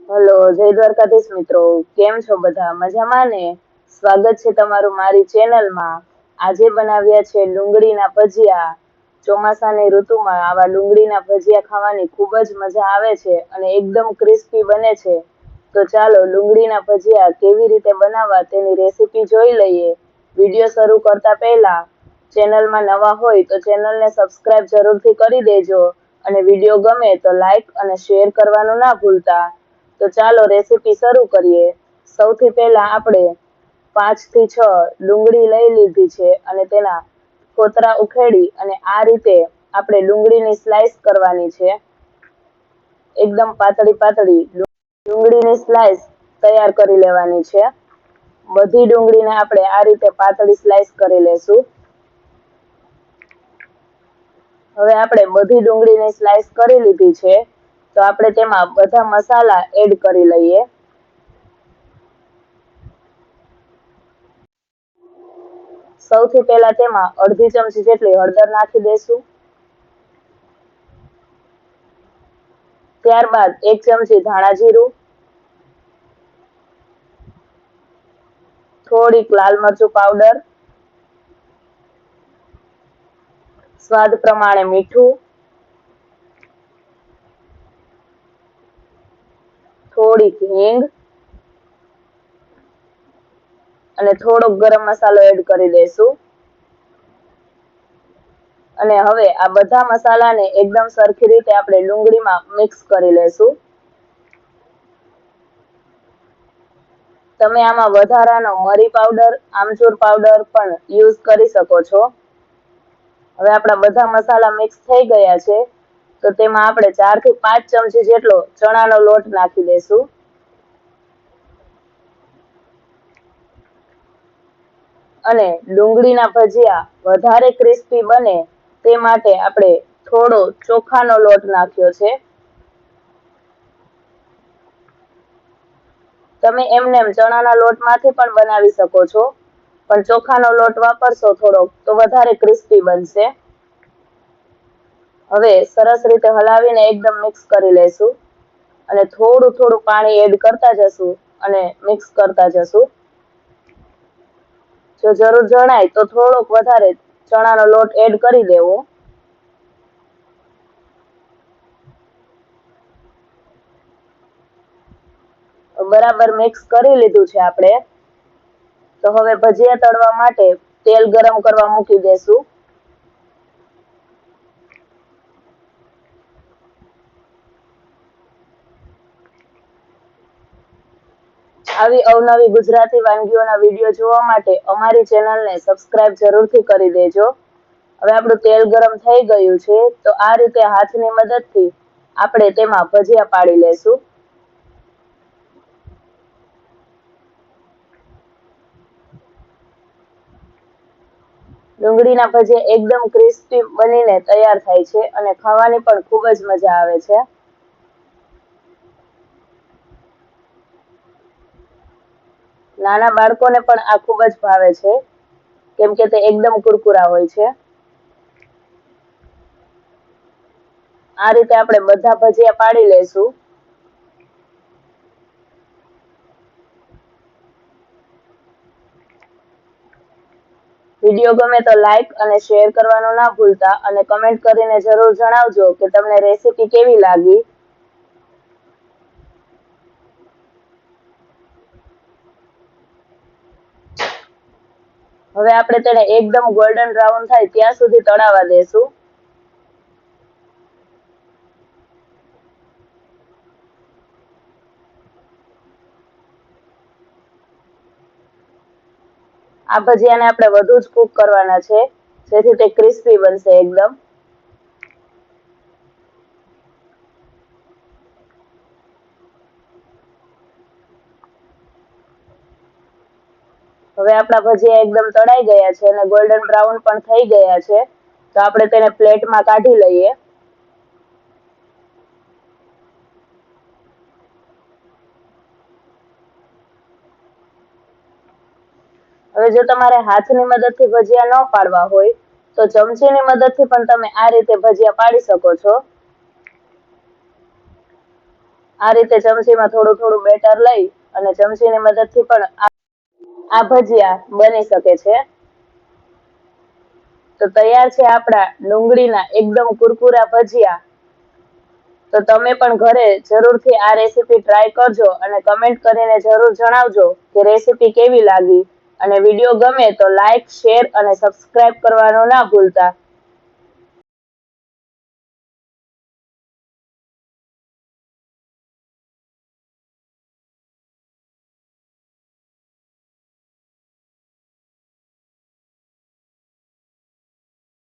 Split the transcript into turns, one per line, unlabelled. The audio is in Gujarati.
હલો, જય દ્વારકાધીશ મિત્રો. કેમ છો બધા? મજામાં ને? સ્વાગત છે તમારું મારી ચેનલમાં. આજે બનાવ્યા છે ડુંગળીના ભજીયા. ચોમાસાની ઋતુમાં આવા ડુંગળીના ભજીયા ખાવાની ખૂબ જ મજા આવે છે અને એકદમ ક્રિસ્પી બને છે. તો ચાલો ડુંગળીના ભજીયા કેવી રીતે બનાવવા તેની રેસીપી જોઈ લઈએ. વિડીયો શરૂ કરતા પહેલા ચેનલમાં નવા હોય તો ચેનલને સબસ્ક્રાઇબ જરૂરથી કરી દેજો અને વિડીયો ગમે તો લાઈક અને શેર કરવાનું ના ભૂલતા. તો ચાલો રેસીપી શરૂ કરીએ. સૌથી પહેલા આપણે 5 થી 6 ડુંગળી લઈ લીધી છે અને તેના ફોતરા ઉખેડી અને આ રીતે આપણે ડુંગળીની સ્લાઈસ કરવાની છે. એકદમ પાતળી પાતળી ડુંગળીની સ્લાઈસ તૈયાર કરી લેવાની છે. બધી ડુંગળીને આપણે આ રીતે પાતળી સ્લાઈસ કરી લેશું. હવે આપણે બધી ડુંગળીની સ્લાઈસ કરી લીધી છે. તો આપણે તેમાં બધા મસાલા એડ કરી લઈએ. સૌથી પહેલા તેમાં અડધી ચમચી જેટલી હળદર નાખી દઈશું. ત્યારબાદ 1 ચમચી ધાણા જીરું, થોડીક લાલ મરચું પાવડર, સ્વાદ પ્રમાણે મીઠું, થોડીક હિંગ અને થોડોક ગરમ મસાલો એડ કરી દઈશું. અને હવે આ બધા મસાલાને એકદમ સરખી રીતે આપણે ડુંગળીમાં મિક્સ કરી લેશું. તમે આમાં વધારાનો મરી પાવડર, આમચૂર પાવડર પણ યુઝ કરી શકો છો. હવે આપણા બધા મસાલા મિક્સ થઈ ગયા છે. તો તેમાં આપણે 4 થી 5 ચમચી જેટલો ચણાનો લોટ નાખી દઈશું. અને ડુંગળીના ભજીયા વધારે ક્રિસ્પી બને તે માટે આપણે થોડો ચોખાનો લોટ નાખ્યો છે. તમે એમનેમ ચણાના લોટમાંથી પણ બનાવી શકો છો, પણ ચોખાનો લોટ વાપરશો થોડોક તો વધારે ક્રિસ્પી બનશે. હવે સરસ રીતે હલાવીને એકદમ મિક્સ કરી લેશું અને થોડું થોડું પાણી એડ કરતા જશું અને મિક્સ કરતા જશું. જો જરૂર જણાય તો થોડોક વધારે ચણાનો લોટ એડ કરી દેવો. બરાબર મિક્સ કરી લીધું છે આપણે. તો હવે ભજીયા તળવા માટે તેલ ગરમ કરવા મૂકી દેશું. આવી અવનવી ગુજરાતી વાનગીઓના વિડીયો જોવા માટે અમારી ચેનલને સબસ્ક્રાઇબ જરૂરથી કરી દેજો. હવે આપણું તેલ ગરમ થઈ ગયું છે. તો આ રીતે હાથની મદદથી આપણે તેમાં ભજીયા પાડી લેશું. ડુંગળીના ભજીયા એકદમ ક્રિસ્પી બનીને તૈયાર થાય છે અને ખાવાની પણ ખૂબ જ મજા આવે છે. નાના બાળકોને પણ આ ખૂબ જ ભાવે છે, કેમ કે તે એકદમ કુરકુરા હોય છે. આ રીતે આપણે બધા ભજીયા પાડી લઈશું. વિડીયો ગમે તો લાઈક અને શેર કરવાનું ના ભૂલતા અને કમેન્ટ કરીને જરૂર જણાવજો કે તમને રેસીપી કેવી લાગી. હવે આપણે તેને એકદમ ગોલ્ડન બ્રાઉન થાય ત્યાં સુધી તળાવવા દેશું. આ ભજીયાને આપણે વધુ જ કૂક કરવાના છે, જેથી તે ક્રિસ્પી બનશે એકદમ. હવે આપણા ભજીયા એકદમ તળાઈ ગયા છે અને ગોલ્ડન બ્રાઉન પણ થઈ ગયા છે. તો આપણે તેને પ્લેટમાં કાઢી લઈએ. હવે જો તમારે હાથની મદદથી ભજીયા ન પાડવા હોય તો ચમચીની મદદથી પણ તમે આ રીતે ભજીયા પાડી શકો છો. આ રીતે ચમચીમાં થોડું થોડું બેટર લઈ અને ચમચીની મદદથી પણ આ ભજીયા બની શકે છે. તો તૈયાર છે આપણા ડુંગળીના એકદમ કુરકુરા ભજીયા. તો તમે પણ ઘરે જરૂરથી આ રેસીપી ટ્રાય કરજો અને કમેન્ટ કરીને જરૂર જણાવજો કે રેસીપી કેવી લાગી. અને વિડીયો ગમે તો લાઈક, શેર અને સબસ્ક્રાઇબ કરવાનું ના ભૂલતા.